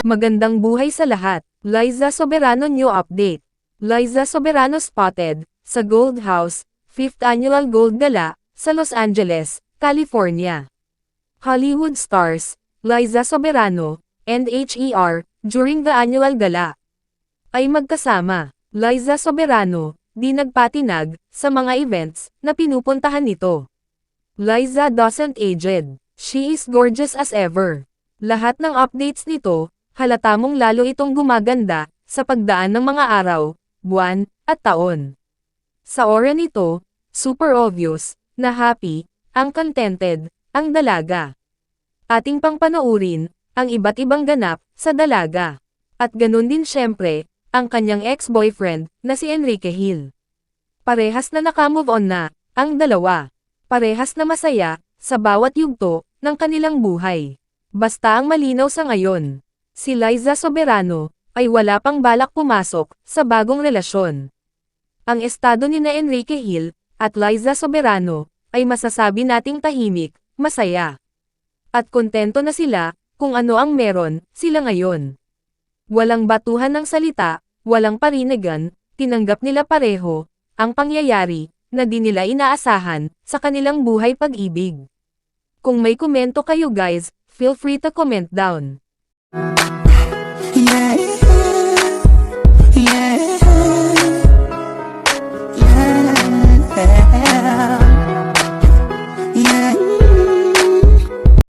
Magandang buhay sa lahat. Liza Soberano New Update. Liza Soberano spotted sa Gold House, 5th Annual Gold Gala, sa Los Angeles, California. Hollywood stars, Liza Soberano, and HER, during the annual gala, ay magkasama. Liza Soberano, di nagpatinag, sa mga events, na pinupuntahan nito. Liza doesn't aged. She is gorgeous as ever. Lahat ng updates nito, halata mong lalo itong gumaganda, sa pagdaan ng mga araw, buwan, at taon. Sa aura nito, super obvious, na happy, ang contented, ang dalaga. Ating pang panoorin, ang iba't ibang ganap, sa dalaga. At ganun din syempre, ang kanyang ex-boyfriend, na si Enrique Hill. Parehas na naka-move on na, ang dalawa. Parehas na masaya, sa bawat yugto, ng kanilang buhay. Basta ang malinaw sa ngayon, si Liza Soberano, ay wala pang balak pumasok, sa bagong relasyon. Ang estado ni na Enrique Hill, at Liza Soberano, ay masasabi nating tahimik, masaya. At kontento na sila, kung ano ang meron, sila ngayon. Walang batuhan ng salita, walang parinigan, tinanggap nila pareho, ang pangyayari, na di nila inaasahan, sa kanilang buhay pag-ibig. Kung may komento kayo guys, feel free to comment down. Yeah, yeah.